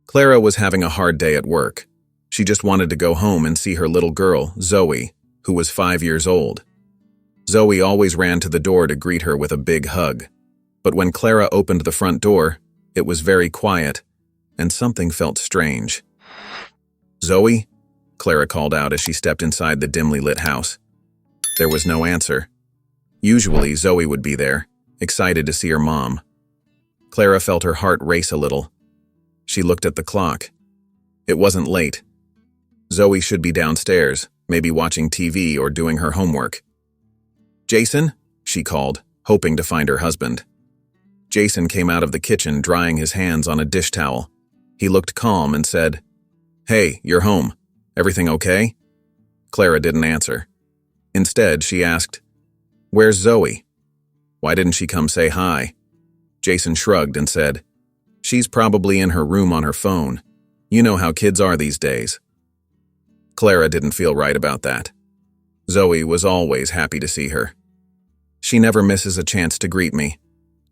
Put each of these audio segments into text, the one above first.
Clara was having a hard day at work. She just wanted to go home and see her little girl, Zoe, who was 5 years old. Zoe always ran to the door to greet her with a big hug. But when Clara opened the front door, it was very quiet, and something felt strange. "Zoe?" Clara called out as she stepped inside the dimly lit house. There was no answer. Usually, Zoe would be there, excited to see her mom. Clara felt her heart race a little. She looked at the clock. It wasn't late. Zoe should be downstairs, maybe watching TV or doing her homework. "Jason?" she called, hoping to find her husband. Jason came out of the kitchen drying his hands on a dish towel. He looked calm and said, "Hey, you're home. Everything okay?" Clara didn't answer. Instead, she asked, "Where's Zoe? Why didn't she come say hi?" Jason shrugged and said, "She's probably in her room on her phone. You know how kids are these days." Clara didn't feel right about that. Zoe was always happy to see her. "She never misses a chance to greet me,"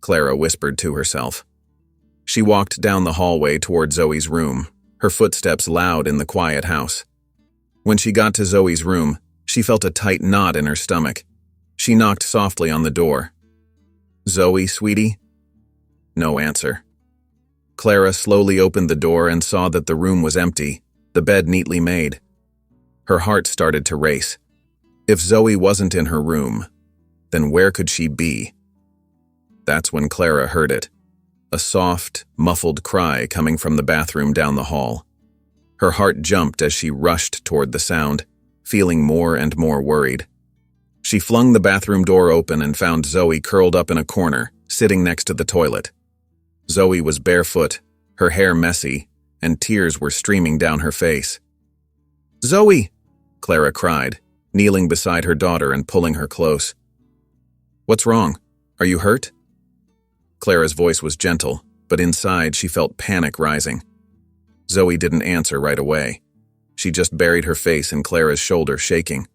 Clara whispered to herself. She walked down the hallway toward Zoe's room, her footsteps loud in the quiet house. When she got to Zoe's room, she felt a tight knot in her stomach. She knocked softly on the door. "Zoe, sweetie?" No answer. Clara slowly opened the door and saw that the room was empty, the bed neatly made. Her heart started to race. If Zoe wasn't in her room, then where could she be? That's when Clara heard it. A soft, muffled cry coming from the bathroom down the hall. Her heart jumped as she rushed toward the sound, feeling more and more worried. She flung the bathroom door open and found Zoe curled up in a corner, sitting next to the toilet. Zoe was barefoot, her hair messy, and tears were streaming down her face. "Zoe!" Clara cried, kneeling beside her daughter and pulling her close. "What's wrong? Are you hurt?" Clara's voice was gentle, but inside she felt panic rising. Zoe didn't answer right away. She just buried her face in Clara's shoulder, shaking.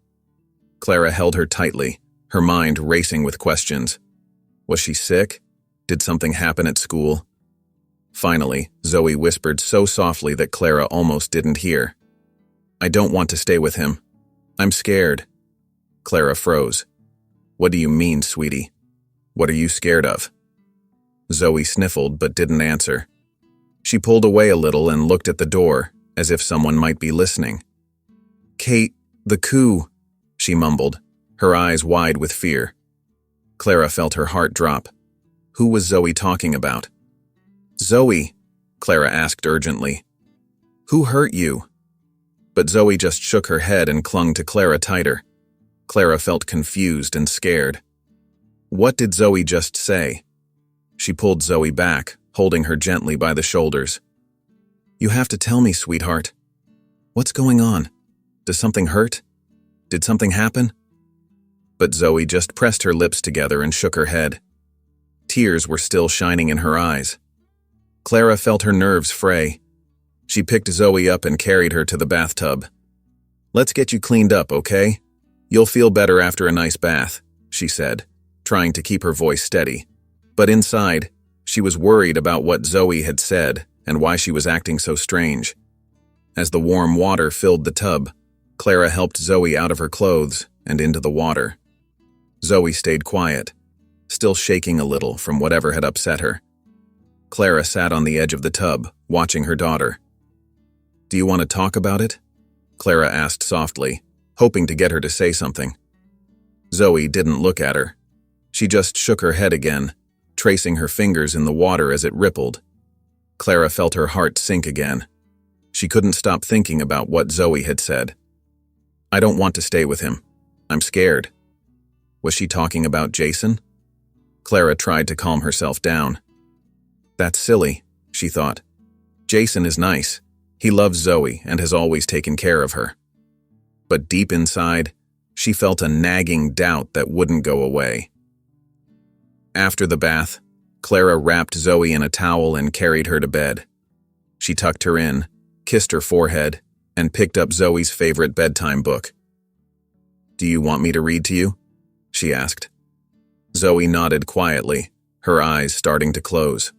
Clara held her tightly, her mind racing with questions. Was she sick? Did something happen at school? Finally, Zoe whispered so softly that Clara almost didn't hear. "I don't want to stay with him. I'm scared." Clara froze. "What do you mean, sweetie? What are you scared of?" Zoe sniffled but didn't answer. She pulled away a little and looked at the door, as if someone might be listening. "Kate, the coup," she mumbled, her eyes wide with fear. Clara felt her heart drop. Who was Zoe talking about? "Zoe," Clara asked urgently. "Who hurt you?" But Zoe just shook her head and clung to Clara tighter. Clara felt confused and scared. What did Zoe just say? She pulled Zoe back, holding her gently by the shoulders. "You have to tell me, sweetheart. What's going on? Does something hurt? Did something happen?" But Zoe just pressed her lips together and shook her head. Tears were still shining in her eyes. Clara felt her nerves fray. She picked Zoe up and carried her to the bathtub. "Let's get you cleaned up, okay? You'll feel better after a nice bath," she said, trying to keep her voice steady. But inside, she was worried about what Zoe had said and why she was acting so strange. As the warm water filled the tub, Clara helped Zoe out of her clothes and into the water. Zoe stayed quiet, still shaking a little from whatever had upset her. Clara sat on the edge of the tub, watching her daughter. "Do you want to talk about it?" Clara asked softly, hoping to get her to say something. Zoe didn't look at her. She just shook her head again, tracing her fingers in the water as it rippled. Clara felt her heart sink again. She couldn't stop thinking about what Zoe had said. "I don't want to stay with him. I'm scared." Was she talking about Jason? Clara tried to calm herself down. That's silly, she thought. Jason is nice. He loves Zoe and has always taken care of her. But deep inside, she felt a nagging doubt that wouldn't go away. After the bath, Clara wrapped Zoe in a towel and carried her to bed. She tucked her in, kissed her forehead, and picked up Zoe's favorite bedtime book. "Do you want me to read to you?" she asked. Zoe nodded quietly, her eyes starting to close.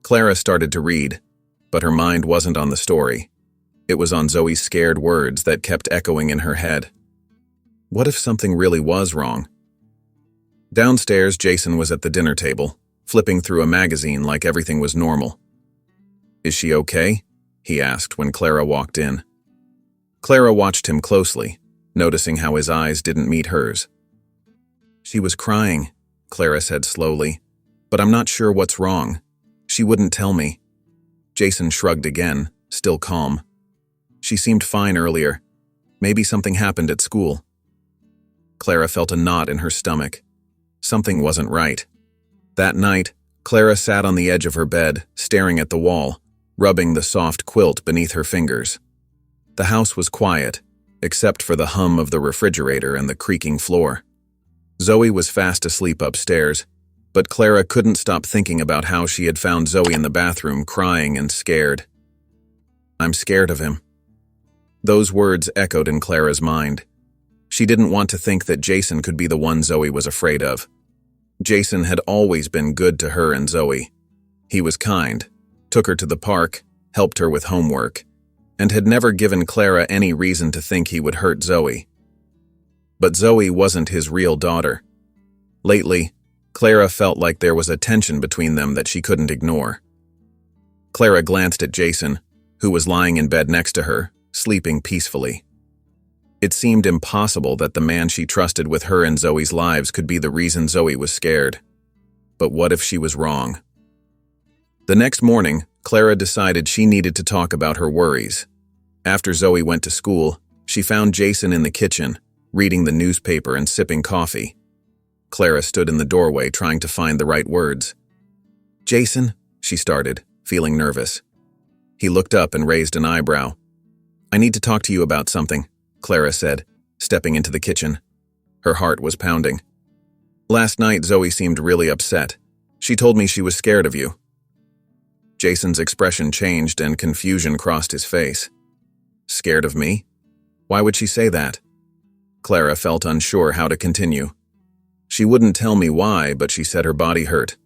Clara started to read, but her mind wasn't on the story. It was on Zoe's scared words that kept echoing in her head. What if something really was wrong? Downstairs, Jason was at the dinner table, flipping through a magazine like everything was normal. "Is she okay?" he asked when Clara walked in. Clara watched him closely, noticing how his eyes didn't meet hers. "She was crying," Clara said slowly, "but I'm not sure what's wrong. She wouldn't tell me." Jason shrugged again, still calm. "She seemed fine earlier. Maybe something happened at school." Clara felt a knot in her stomach. Something wasn't right. That night, Clara sat on the edge of her bed, staring at the wall, rubbing the soft quilt beneath her fingers. The house was quiet, except for the hum of the refrigerator and the creaking floor. Zoe was fast asleep upstairs, but Clara couldn't stop thinking about how she had found Zoe in the bathroom crying and scared. "I'm scared of him." Those words echoed in Clara's mind. She didn't want to think that Jason could be the one Zoe was afraid of. Jason had always been good to her and Zoe. He was kind, took her to the park, helped her with homework, and had never given Clara any reason to think he would hurt Zoe. But Zoe wasn't his real daughter. Lately, Clara felt like there was a tension between them that she couldn't ignore. Clara glanced at Jason, who was lying in bed next to her, sleeping peacefully. It seemed impossible that the man she trusted with her and Zoe's lives could be the reason Zoe was scared. But what if she was wrong? The next morning, Clara decided she needed to talk about her worries. After Zoe went to school, she found Jason in the kitchen, reading the newspaper and sipping coffee. Clara stood in the doorway trying to find the right words. "Jason," she started, feeling nervous. He looked up and raised an eyebrow. "I need to talk to you about something," Clara said, stepping into the kitchen. Her heart was pounding. "Last night, Zoe seemed really upset. She told me she was scared of you." Jason's expression changed and confusion crossed his face. "Scared of me? Why would she say that?" Clara felt unsure how to continue. "She wouldn't tell me why, but she said her body hurt.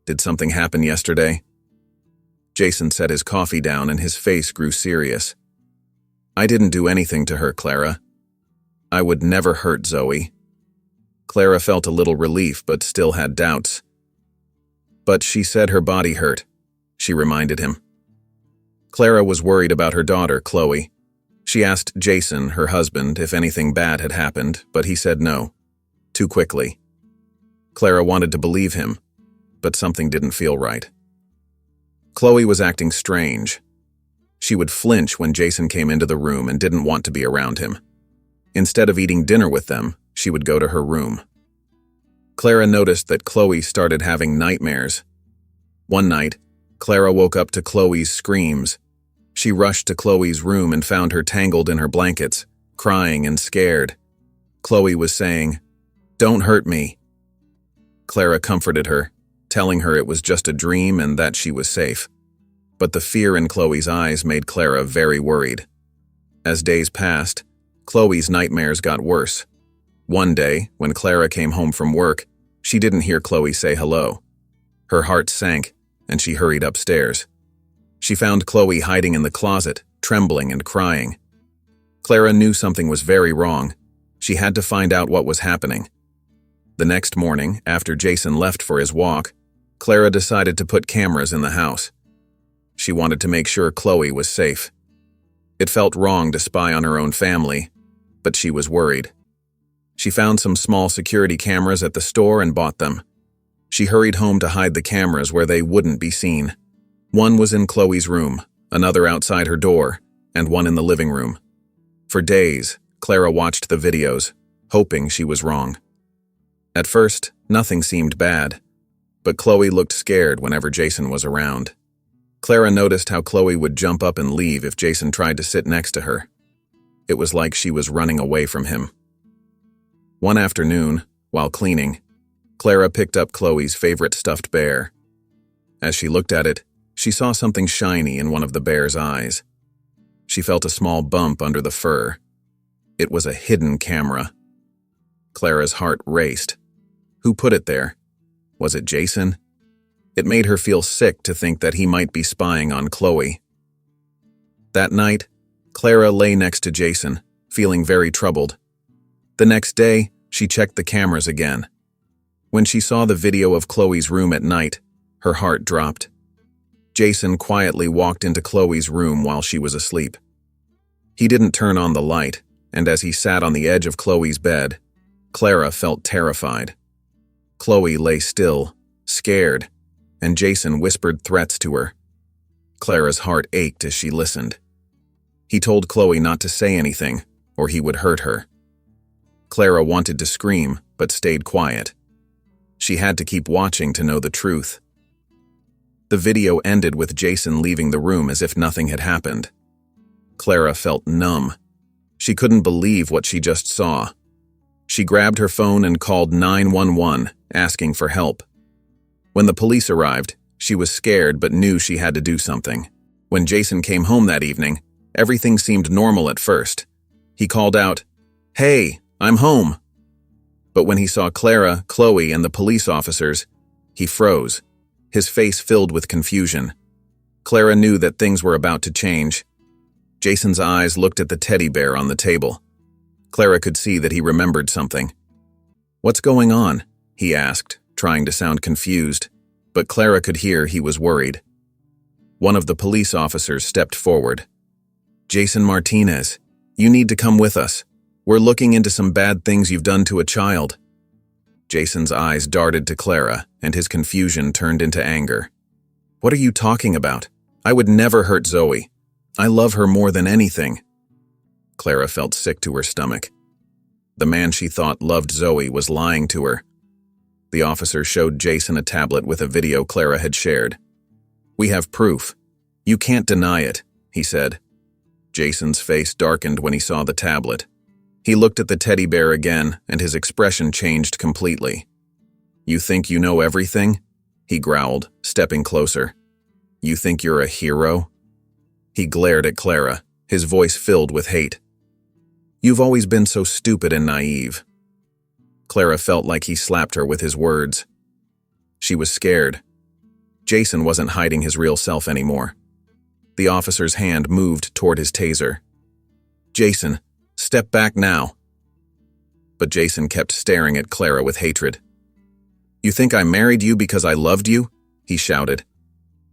Did something happen yesterday?" Jason set his coffee down and his face grew serious. "I didn't do anything to her, Clara. I would never hurt Zoe." Clara felt a little relief but still had doubts. "But she said her body hurt," she reminded him. Clara was worried about her daughter, Chloe. She asked Jason, her husband, if anything bad had happened, but he said no, too quickly. Clara wanted to believe him, but something didn't feel right. Chloe was acting strange. She would flinch when Jason came into the room and didn't want to be around him. Instead of eating dinner with them, she would go to her room. Clara noticed that Chloe started having nightmares. One night, Clara woke up to Chloe's screams. She rushed to Chloe's room and found her tangled in her blankets, crying and scared. Chloe was saying, "Don't hurt me." Clara comforted her, telling her it was just a dream and that she was safe. But the fear in Chloe's eyes made Clara very worried. As days passed, Chloe's nightmares got worse. One day, when Clara came home from work, she didn't hear Chloe say hello. Her heart sank, and she hurried upstairs. She found Chloe hiding in the closet, trembling and crying. Clara knew something was very wrong. She had to find out what was happening. The next morning, after Jason left for his walk, Clara decided to put cameras in the house. She wanted to make sure Chloe was safe. It felt wrong to spy on her own family, but she was worried. She found some small security cameras at the store and bought them. She hurried home to hide the cameras where they wouldn't be seen. One was in Chloe's room, another outside her door, and one in the living room. For days, Clara watched the videos, hoping she was wrong. At first, nothing seemed bad, but Chloe looked scared whenever Jason was around. Clara noticed how Chloe would jump up and leave if Jason tried to sit next to her. It was like she was running away from him. One afternoon, while cleaning, Clara picked up Chloe's favorite stuffed bear. As she looked at it, she saw something shiny in one of the bear's eyes. She felt a small bump under the fur. It was a hidden camera. Clara's heart raced. Who put it there? Was it Jason? It made her feel sick to think that he might be spying on Chloe, That night, Clara lay next to Jason, feeling very troubled. The next day, she checked the cameras again. When she saw the video of Chloe's room at night, her heart dropped. Jason quietly walked into Chloe's room while she was asleep. He didn't turn on the light, and as he sat on the edge of Chloe's bed, Clara felt terrified. Chloe lay still, scared, and Jason whispered threats to her. Clara's heart ached as she listened. He told Chloe not to say anything, or he would hurt her. Clara wanted to scream, but stayed quiet. She had to keep watching to know the truth. The video ended with Jason leaving the room as if nothing had happened. Clara felt numb. She couldn't believe what she just saw. She grabbed her phone and called 911, asking for help. When the police arrived, she was scared but knew she had to do something. When Jason came home that evening, everything seemed normal at first. He called out, "Hey, I'm home." But when he saw Clara, Chloe, and the police officers, he froze, his face filled with confusion. Clara knew that things were about to change. Jason's eyes looked at the teddy bear on the table. Clara could see that he remembered something. "What's going on?" he asked, trying to sound confused, but Clara could hear he was worried. One of the police officers stepped forward. "Jason Martinez, you need to come with us. We're looking into some bad things you've done to a child." Jason's eyes darted to Clara, and his confusion turned into anger. "What are you talking about? I would never hurt Zoe. I love her more than anything." Clara felt sick to her stomach. The man she thought loved Zoe was lying to her. The officer showed Jason a tablet with a video Clara had shared. "We have proof. You can't deny it," he said. Jason's face darkened when he saw the tablet. He looked at the teddy bear again, and his expression changed completely. "You think you know everything?" he growled, stepping closer. "You think you're a hero?" He glared at Clara, his voice filled with hate. "You've always been so stupid and naive." Clara felt like he slapped her with his words. She was scared. Jason wasn't hiding his real self anymore. The officer's hand moved toward his taser. "Jason, step back now." But Jason kept staring at Clara with hatred. "You think I married you because I loved you?" he shouted.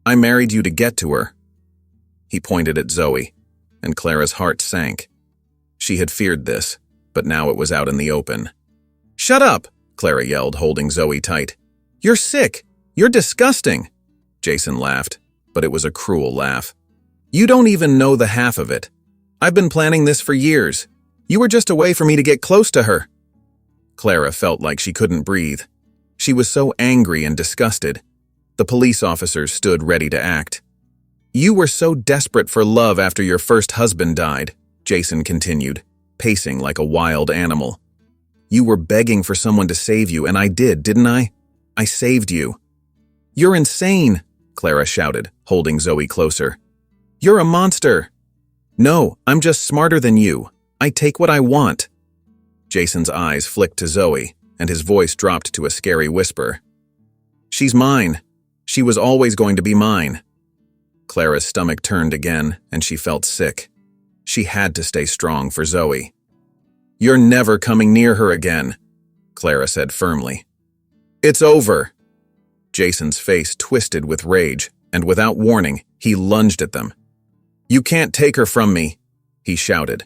"I married you to get to her." He pointed at Zoe, and Clara's heart sank. She had feared this, but now it was out in the open. "Shut up!" Clara yelled, holding Zoe tight. "You're sick! You're disgusting!" Jason laughed, but it was a cruel laugh. "You don't even know the half of it. I've been planning this for years. You were just a way for me to get close to her." Clara felt like she couldn't breathe. She was so angry and disgusted. The police officers stood ready to act. "You were so desperate for love after your first husband died," Jason continued, pacing like a wild animal. "You were begging for someone to save you, and I did, didn't I? I saved you." "You're insane," Clara shouted, holding Zoe closer. "You're a monster." "No, I'm just smarter than you. I take what I want." Jason's eyes flicked to Zoe, and his voice dropped to a scary whisper. "She's mine. She was always going to be mine." Clara's stomach turned again, and she felt sick. She had to stay strong for Zoe. "You're never coming near her again," Clara said firmly. "It's over." Jason's face twisted with rage, and without warning, he lunged at them. "You can't take her from me," he shouted.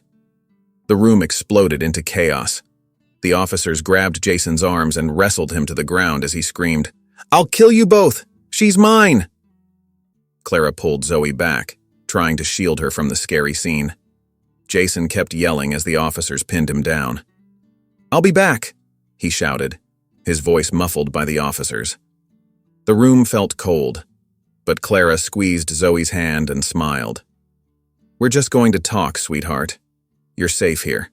The room exploded into chaos. The officers grabbed Jason's arms and wrestled him to the ground as he screamed, "I'll kill you both! She's mine!" Clara pulled Zoe back, trying to shield her from the scary scene. Jason kept yelling as the officers pinned him down. "I'll be back," he shouted, his voice muffled by the officers. The room felt cold, but Clara squeezed Zoe's hand and smiled. "We're just going to talk, sweetheart. You're safe here.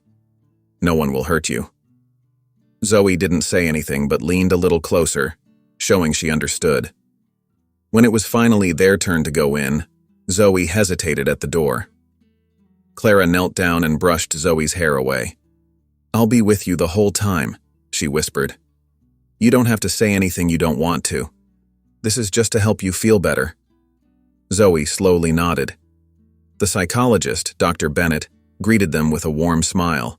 No one will hurt you." Zoe didn't say anything but leaned a little closer, showing she understood. When it was finally their turn to go in, Zoe hesitated at the door. Clara knelt down and brushed Zoe's hair away. "I'll be with you the whole time," she whispered. "You don't have to say anything you don't want to. This is just to help you feel better." Zoe slowly nodded. The psychologist, Dr. Bennett, greeted them with a warm smile.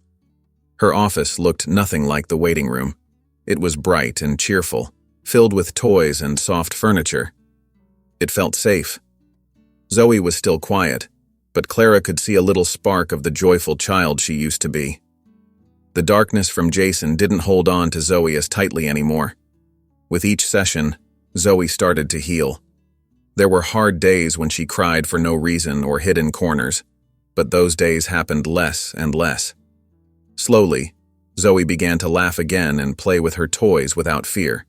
Her office looked nothing like the waiting room. It was bright and cheerful, filled with toys and soft furniture. It felt safe. Zoe was still quiet, but Clara could see a little spark of the joyful child she used to be. The darkness from Jason didn't hold on to Zoe as tightly anymore. With each session, Zoe started to heal. There were hard days when she cried for no reason or hid in corners, but those days happened less and less. Slowly, Zoe began to laugh again and play with her toys without fear.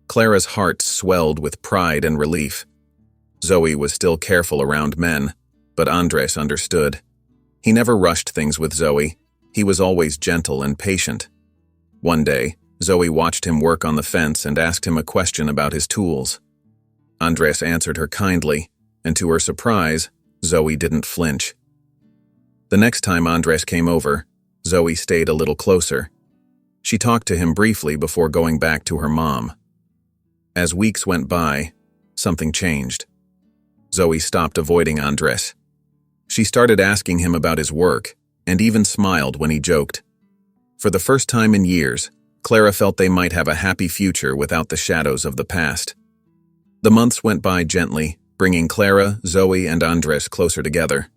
Clara's heart swelled with pride and relief. Zoe was still careful around men, but Andres understood. He never rushed things with Zoe. He was always gentle and patient. One day, Zoe watched him work on the fence and asked him a question about his tools. Andres answered her kindly, and to her surprise, Zoe didn't flinch. The next time Andres came over, Zoe stayed a little closer. She talked to him briefly before going back to her mom. As weeks went by, something changed. Zoe stopped avoiding Andres. She started asking him about his work, and even smiled when he joked. For the first time in years, Clara felt they might have a happy future without the shadows of the past. The months went by gently, bringing Clara, Zoe, and Andres closer together.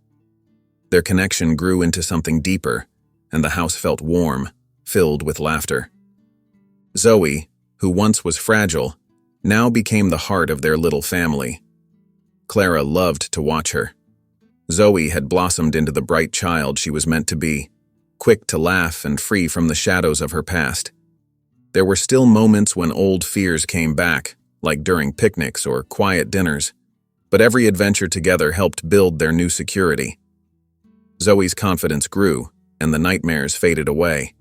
Their connection grew into something deeper, and the house felt warm, filled with laughter. Zoe, who once was fragile, now became the heart of their little family. Clara loved to watch her. Zoe had blossomed into the bright child she was meant to be, quick to laugh and free from the shadows of her past. There were still moments when old fears came back, like during picnics or quiet dinners, but every adventure together helped build their new security. Zoe's confidence grew, and the nightmares faded away.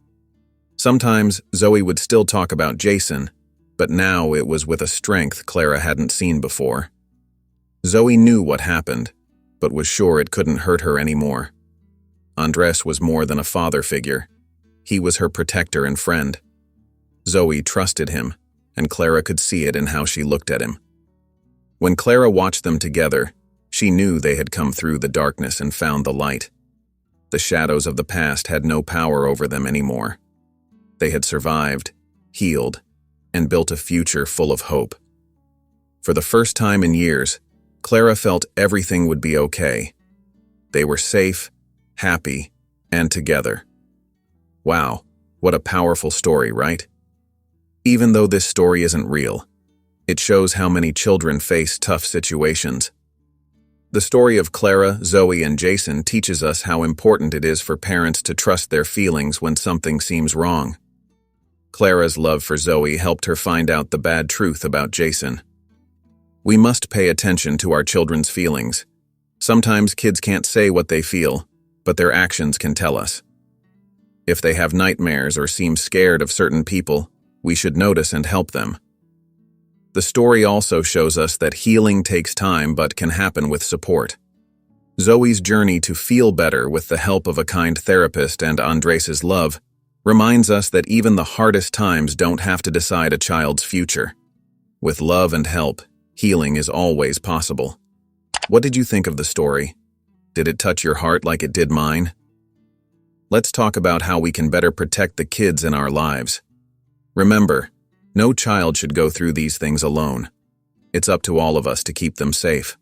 Sometimes Zoe would still talk about Jason, but now it was with a strength Clara hadn't seen before. Zoe knew what happened, but was sure it couldn't hurt her anymore. Andres was more than a father figure. He was her protector and friend. Zoe trusted him, and Clara could see it in how she looked at him. When Clara watched them together, she knew they had come through the darkness and found the light. The shadows of the past had no power over them anymore. They had survived, healed, and built a future full of hope. For the first time in years, Clara felt everything would be okay. They were safe, happy, and together. Wow, what a powerful story, right? Even though this story isn't real, it shows how many children face tough situations. The story of Clara, Zoe, and Jason teaches us how important it is for parents to trust their feelings when something seems wrong. Clara's love for Zoe helped her find out the bad truth about Jason. We must pay attention to our children's feelings. Sometimes kids can't say what they feel, but their actions can tell us. If they have nightmares or seem scared of certain people, we should notice and help them. The story also shows us that healing takes time but can happen with support. Zoe's journey to feel better with the help of a kind therapist and Andres's love reminds us that even the hardest times don't have to decide a child's future. With love and help, healing is always possible. What did you think of the story? Did it touch your heart like it did mine? Let's talk about how we can better protect the kids in our lives. Remember, no child should go through these things alone. It's up to all of us to keep them safe.